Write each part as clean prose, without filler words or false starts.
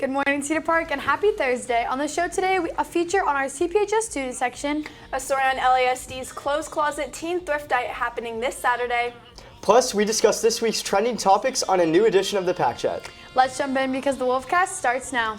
Good morning, Cedar Park, and happy Thursday. On the show today, a feature on our CPHS student section, a story on LASD's Clothes Closet Teen Thrift Night happening this Saturday. Plus, we discuss this week's trending topics on a new edition of the Pack Chat. Let's jump in because the Wolfcast starts now.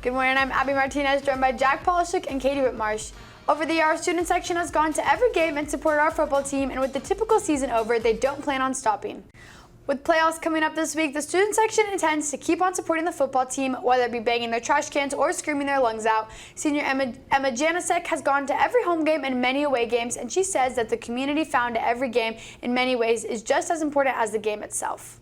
Good morning, I'm Abby Martinez, joined by Jack Polishuk and Katie Whitmarsh. Over the year, our student section has gone to every game and supported our football team, and with the typical season over, they don't plan on stopping. With playoffs coming up this week, the student section intends to keep on supporting the football team, whether it be banging their trash cans or screaming their lungs out. Senior Emma Janisek has gone to every home game and many away games, and she says that the community found at every game in many ways is just as important as the game itself.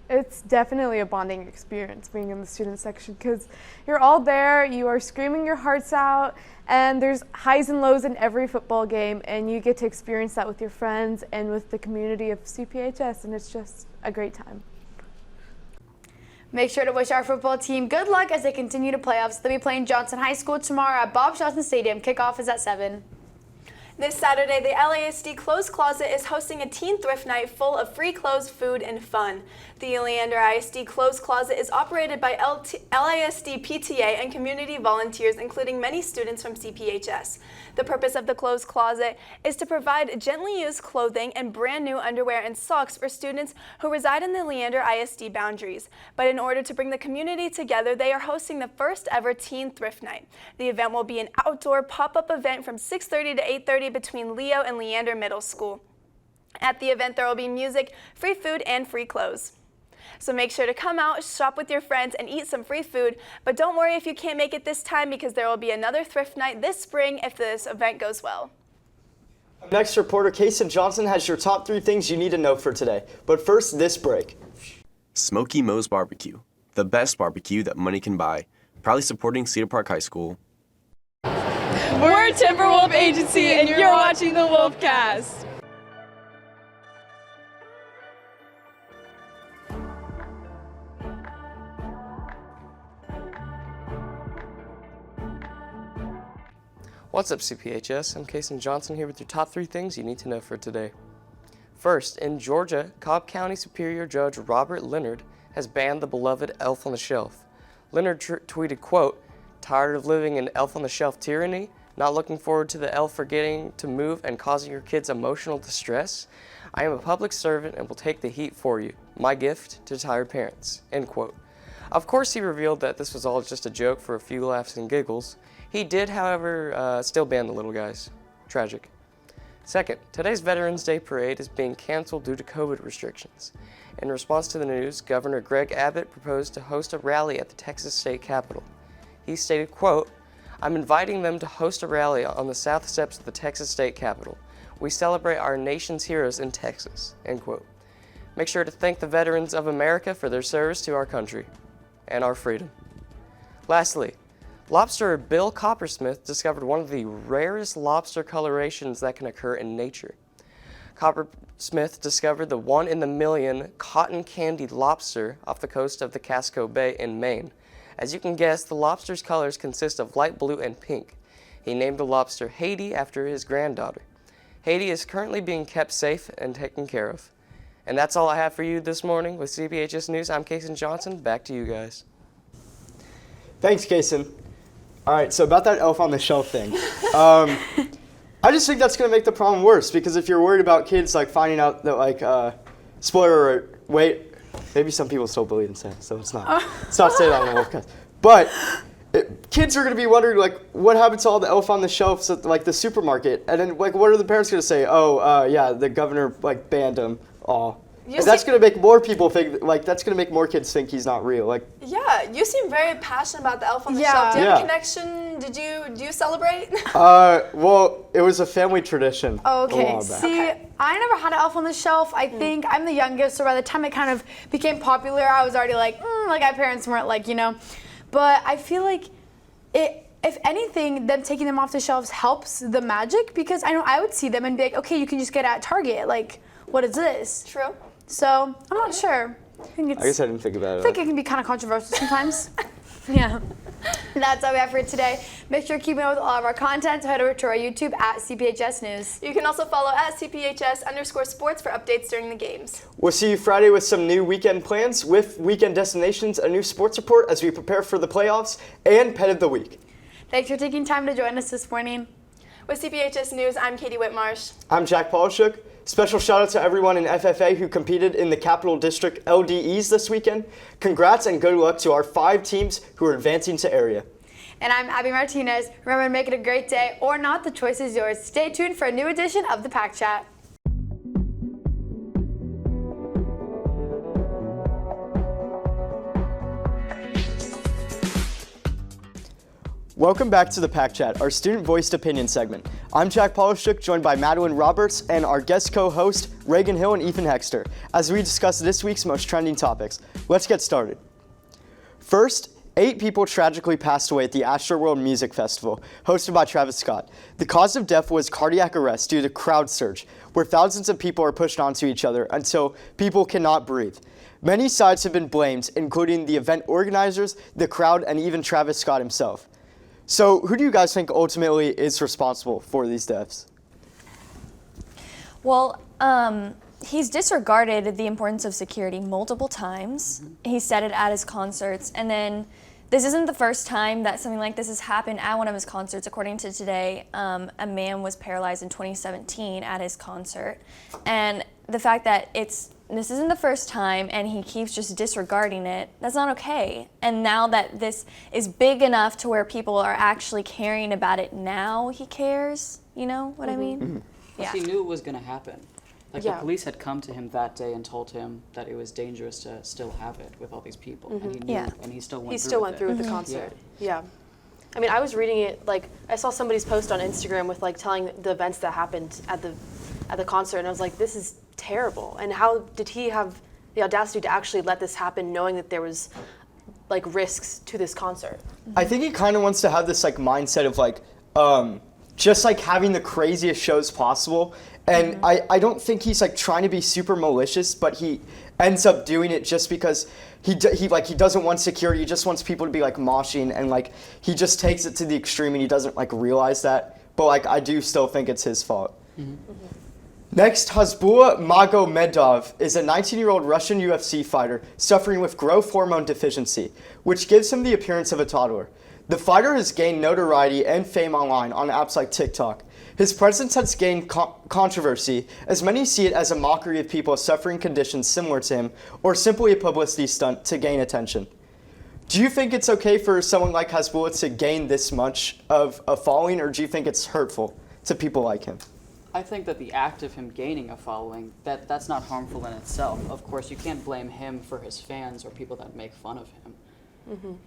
It's definitely a bonding experience being in the student section because you're all there, you are screaming your hearts out, and there's highs and lows in every football game, and you get to experience that with your friends and with the community of CPHS, and it's just a great time. Make sure to wish our football team good luck as they continue to playoffs. They'll be playing Johnson High School tomorrow at Bob Johnson Stadium. Kickoff is at 7. This Saturday, the LASD Clothes Closet is hosting a teen thrift night full of free clothes, food, and fun. The Leander ISD Clothes Closet is operated by LASD PTA and community volunteers, including many students from CPHS. The purpose of the Clothes Closet is to provide gently used clothing and brand new underwear and socks for students who reside in the Leander ISD boundaries. But in order to bring the community together, they are hosting the first ever Teen Thrift Night. The event will be an outdoor pop-up event from 6:30 to 8:30 between Leo and Leander Middle School. At the event, there will be music, free food, and free clothes. So make sure to come out, shop with your friends, and eat some free food. But don't worry if you can't make it this time because there will be another thrift night this spring if this event goes well. Next, reporter Kason Johnson has your top 3 things you need to know for today. But first, this break. Smoky Moe's Barbecue, the best barbecue that money can buy. Proudly supporting Cedar Park High School. We're Timberwolf Agency, and you're watching the Wolfcast. What's up, CPHS? I'm Kason Johnson here with your top 3 things you need to know for today. First, in Georgia, Cobb County Superior Judge Robert Leonard has banned the beloved Elf on the Shelf. Leonard tweeted, quote, "Tired of living in Elf on the Shelf tyranny? Not looking forward to the elf forgetting to move and causing your kids emotional distress? I am a public servant and will take the heat for you. My gift to tired parents." End quote. Of course, he revealed that this was all just a joke for a few laughs and giggles. He did, however, still ban the little guys. Tragic. Second, today's Veterans Day parade is being canceled due to COVID restrictions. In response to the news, Governor Greg Abbott proposed to host a rally at the Texas State Capitol. He stated, quote, "I'm inviting them to host a rally on the south steps of the Texas State Capitol. We celebrate our nation's heroes in Texas." End quote. Make sure to thank the veterans of America for their service to our country and our freedom. Lastly, lobsterer Bill Coppersmith discovered one of the rarest lobster colorations that can occur in nature. Coppersmith discovered the 1-in-a-million cotton candy lobster off the coast of the Casco Bay in Maine. As you can guess, the lobster's colors consist of light blue and pink. He named the lobster Haiti after his granddaughter. Haiti is currently being kept safe and taken care of. And that's all I have for you this morning with CPHS News. I'm Kason Johnson. Back to you guys. Thanks, Kason. All right, so about that Elf on the Shelf thing. I just think that's going to make the problem worse because if you're worried about kids like finding out that spoiler alert, wait, maybe some people still believe in Santa, so it's not said on the Wolfcast. But kids are going to be wondering what happened to all the Elf on the Shelves at the supermarket, and then what are the parents going to say? Oh, yeah, the governor banned them. Oh. And that's going to make more people think, that's going to make more kids think he's not real. Yeah, you seem very passionate about the Elf on the Shelf. Do you have a connection? Do you celebrate? Well, it was a family tradition. Okay, I never had an Elf on the Shelf. I think I'm the youngest, so by the time it kind of became popular, I was already my parents weren't but I feel like if anything, them taking them off the shelves helps the magic because I know I would see them and be like, okay, you can just get it at Target. What is this? True. So I'm not sure. I guess I didn't think about it. I think it can be kind of controversial sometimes. Yeah. That's all we have for today. Make sure to keep up with all of our content. So head over to our YouTube at CPHS News. You can also follow at CPHS_sports for updates during the games. We'll see you Friday with some new weekend plans, with weekend destinations, a new sports report as we prepare for the playoffs, and Pet of the Week. Thanks for taking time to join us this morning. With CPHS News, I'm Katie Whitmarsh. I'm Jack Polishuk. Special shout out to everyone in FFA who competed in the Capital District LDEs this weekend. Congrats and good luck to our 5 teams who are advancing to area. And I'm Abby Martinez. Remember to make it a great day or not, the choice is yours. Stay tuned for a new edition of the Pack Chat. Welcome back to the Pack Chat, our student voiced opinion segment. I'm Jack Polishuk, joined by Madeline Roberts and our guest co-host Reagan Hill and Ethan Hexter, as we discuss this week's most trending topics. Let's get started. First, 8 people tragically passed away at the Astroworld Music Festival, hosted by Travis Scott. The cause of death was cardiac arrest due to crowd surge, where thousands of people are pushed onto each other until people cannot breathe. Many sides have been blamed, including the event organizers, the crowd, and even Travis Scott himself. So, who do you guys think ultimately is responsible for these deaths? Well, he's disregarded the importance of security multiple times. He said it at his concerts, and then this isn't the first time that something like this has happened at one of his concerts. According to Today, a man was paralyzed in 2017 at his concert, and the fact that this isn't the first time and he keeps just disregarding it, that's not okay. And now that this is big enough to where people are actually caring about it now, he cares, you know what I mean? Mm-hmm. Yeah. He knew it was going to happen. Like the police had come to him that day and told him that it was dangerous to still have it with all these people. And he knew, and he still went through with the concert. Yeah. I mean, I was reading it, like, I saw somebody's post on Instagram with, like, telling the events that happened at the concert, and I was like, this is terrible. And how did he have the audacity to actually let this happen, knowing that there was, like, risks to this concert? I think he kind of wants to have this, like, mindset of, like, just, like, having the craziest shows possible. And I don't think he's, like, trying to be super malicious, but he ends up doing it just because he doesn't want security. He just wants people to be, like, moshing, and, like, he just takes it to the extreme, and he doesn't, like, realize that. But, like, I do still think it's his fault. Next, Hasbulla Magomedov is a 19-year-old Russian UFC fighter suffering with growth hormone deficiency, which gives him the appearance of a toddler. The fighter has gained notoriety and fame online on apps like TikTok. His presence has gained controversy, as many see it as a mockery of people suffering conditions similar to him, or simply a publicity stunt to gain attention. Do you think it's okay for someone like Hasbulla to gain this much of a following, or do you think it's hurtful to people like him? I think that the act of him gaining a following, that's not harmful in itself. Of course, you can't blame him for his fans or people that make fun of him.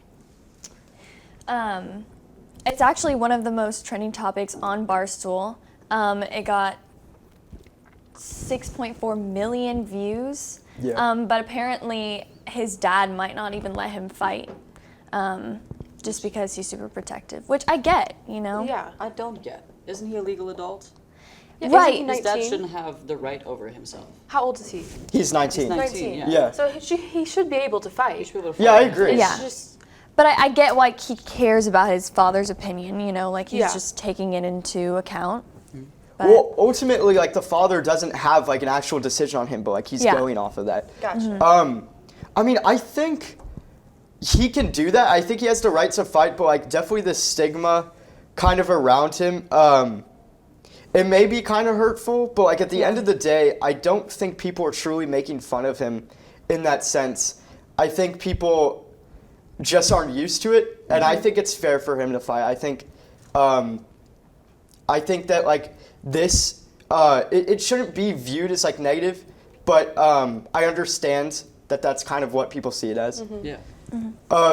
It's actually one of the most trending topics on Barstool. It got 6.4 million views, but apparently his dad might not even let him fight, just because he's super protective, which I get, you know? Yeah. I don't get. Isn't he a legal adult? Yeah, Right. isn't he His dad 19? shouldn't have the right over himself. How old is he? He's 19. He's 19, yeah. Yeah. So he should be able to He fight. should be able to Yeah, I fight. agree. Yeah. Just, But I get why he cares about his father's opinion, you know, like he's Yeah. just taking it into account. But Well, ultimately, like, the father doesn't have, like, an actual decision on him, but, like, he's going off of that. gotcha. I mean, I think he can do that. I think he has the right to fight, but, like, definitely the stigma kind of around him, it may be kind of hurtful, but, like, at the end of the day, I don't think people are truly making fun of him in that sense. I think people just aren't used to it, and I think it's fair for him to fight. I think that, like, this, it shouldn't be viewed as, like, negative, but I understand that that's kind of what people see it as. Yeah.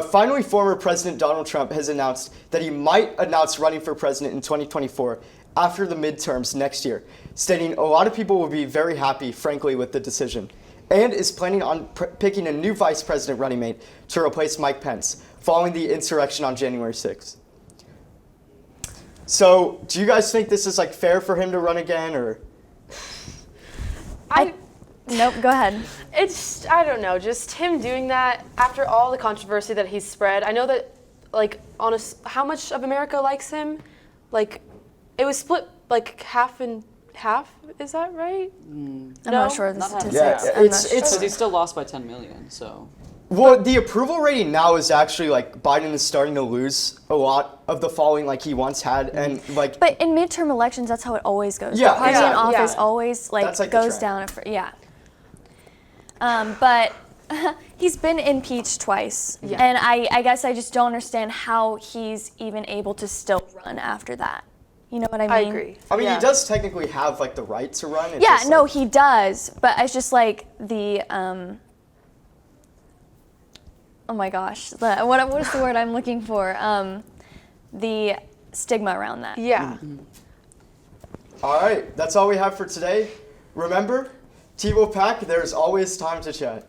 Finally, former President Donald Trump has announced that he might announce running for president in 2024 after the midterms next year, stating a lot of people will be very happy, frankly, with the decision, and is planning on picking a new vice president running mate to replace Mike Pence following the insurrection on January 6th. So, do you guys think this is, like, fair for him to run again, or? Nope, go ahead. It's, I don't know, just him doing that after all the controversy that he's spread. I know that, like, how much of America likes him? Like, it was split, like, half and half, is that right? I'm not sure of the Not half. statistics. Yeah, I'm it's- not sure. Because he still lost by 10 million, so. Well, the approval rating now is actually like Biden is starting to lose a lot of the following like he once had, and like. But in midterm elections, that's how it always goes. Yeah, the party in exactly. office Yeah. always like That's, like, the goes trend. down. Yeah. But he's been impeached twice, and I guess I just don't understand how he's even able to still run after that. You know what I mean? I agree. I mean, Yeah. he does technically have like the right to run. It's Yeah, just, no, like- he does. But it's just like the oh my gosh, what is the word I'm looking for? The stigma around that. Yeah. All right, that's all we have for today. Remember, T-Wolf Pack, there's always time to chat.